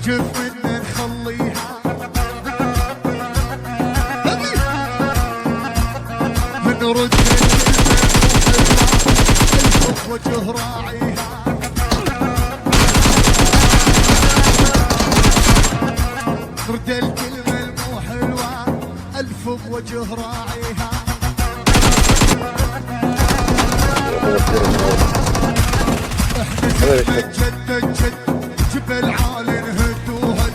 نرجف من نخليها نرد الكلمة وجه راعيها نرد الكلمة المو حلوة ألف بوجه راعيها احنا جد جبل عالي نهد وهد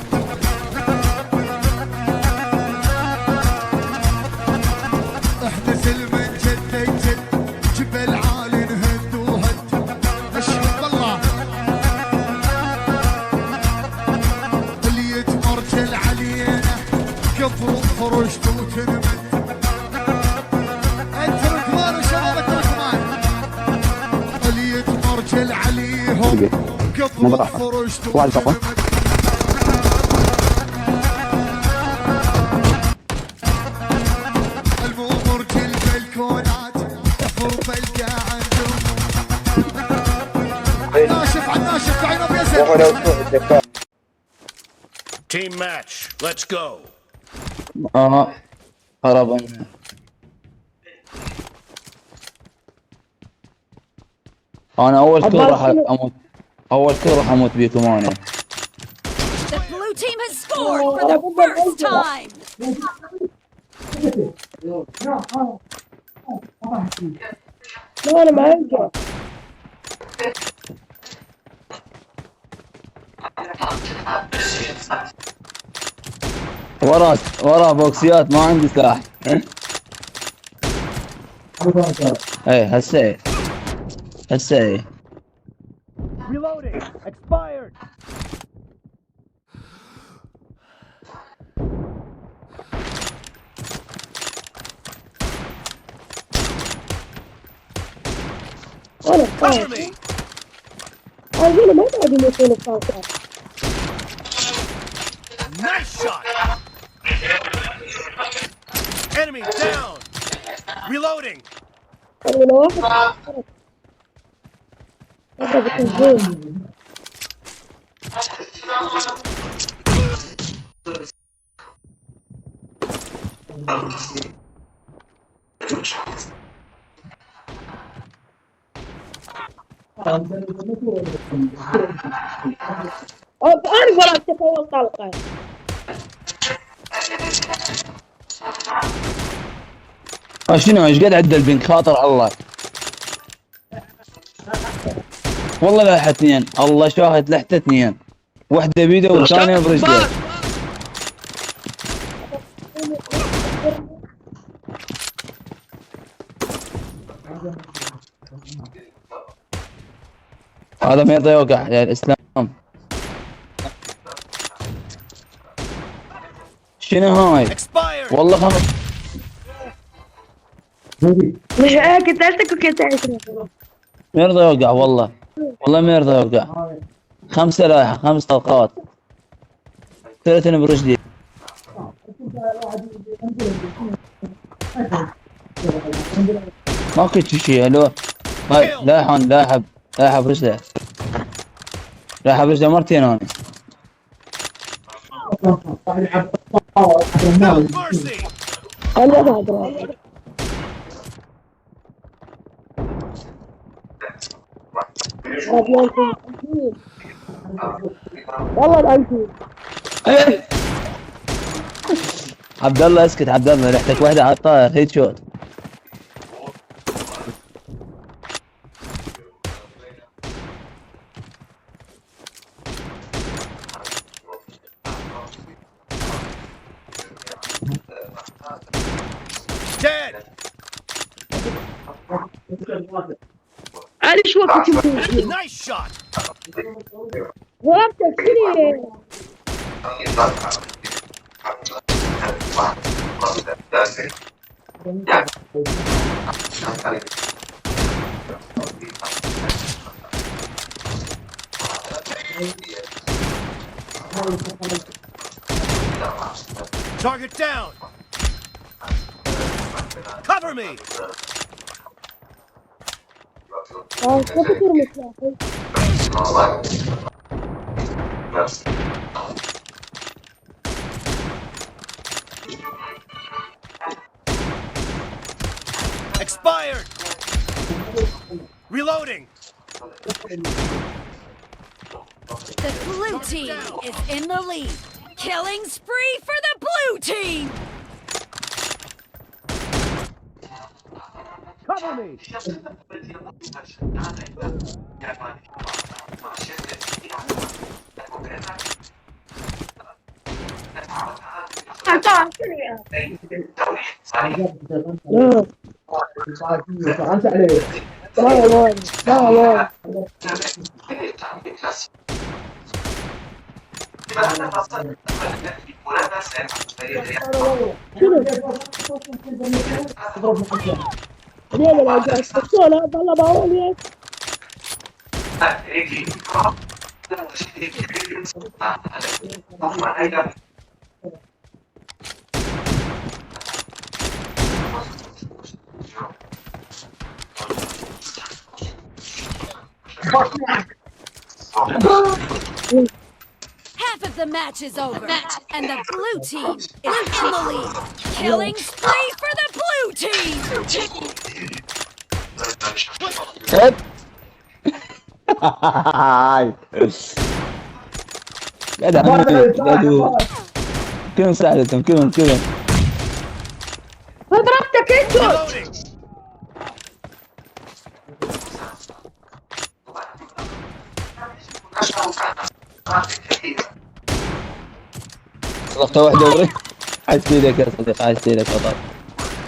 احنا سلم جد جبل عالي نهد وهد اشهد بالله اللي يتمرجل علينا كفر فرشت وتنمد انت ركمان وشبابك ركمان اللي يتمرجل عليهم كفر فرشت وتنمد المؤمر كل بالكونات كفر بلقى عندهم ناشف عن ناشف عين ابيض Team match, let's go. هربا انا اول كل راح اموت بيكم انا. The blue team has scored for the first time. لا انا ما ارجع. ورا بوكسيات ما عندي سلاح. ايه هسه Reloading, expired. انا Cover خايف. me. انا ما قاعدين يكونوا خايفين. Nice shot. Enemy down. Reloading. انا لو واحد هذا بتنزل. انا ولا تفول طلقه. شنو ايش قاعد عدل البنك خاطر على الله. والله لحت اثنين، الله شاهد لحت اثنين، واحدة بيده والثانية برجله. هذا ما يرضى يوقع يا الاسلام. شنو هاي؟ والله خمس مش كنت قلتك وكنت عايزة. ما يرضى يوقع والله ما يرضى يوقع. 5 رايحة 5 طلقات 3 برجلي. ما كنت شيء. الو هاي لاحب رجله مرتين انا. انا بعد والله الأنتي. عبد الله اسكت عبد الله، ريحتك واحدة على الطاير هيد شوت. أنا شو وقت تمشي؟ Nice shot. ضربتك كذي. Target down. Cover me. كيف تصير مصلحي؟ Reloading. The blue team is in the lead. Killing spree for the blue team. Cover me. Viene la persona, dalla baolia. Half of the match is over, and the blue team is in the lead. Killing spree for the blue team. هات. لا ده عمي كلهم ساعدتهم كلهم ضربتك انت. Reloading. صدقت واحدة وري عايز ايدك يا صديق عايز ايدك والله.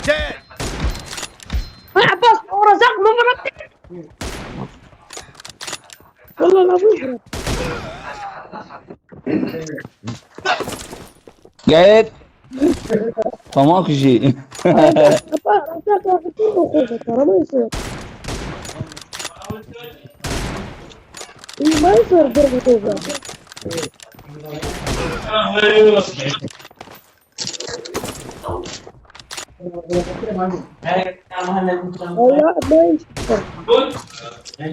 Dead. عباس ورزق ما ضربتك. والله العظيم قاعد فماكو شيء. عباس رزق اخوك ترى ما يصير. ما يصير ضرب اخوك. والله ما يصير.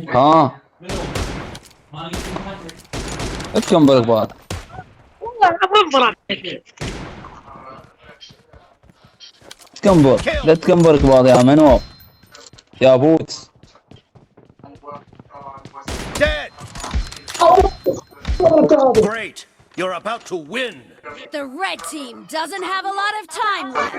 ها اتكم بعض. والله العظيم ضربتك. تكمبر لا تكمبرك بعض يا منو يا بوت. Dead. Great. You're about to win. The red team doesn't have a lot of time left.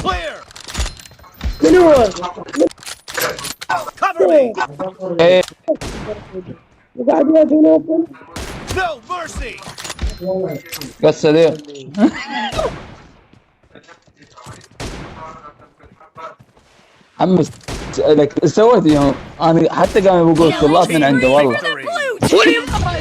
Clear. من هو؟ Cover me. ايه وقاعد يدينكم. No mercy. بس صديق. حمس لك سويت يوم انا حتى قام بقول طلعت من عنده والله. For the blue team.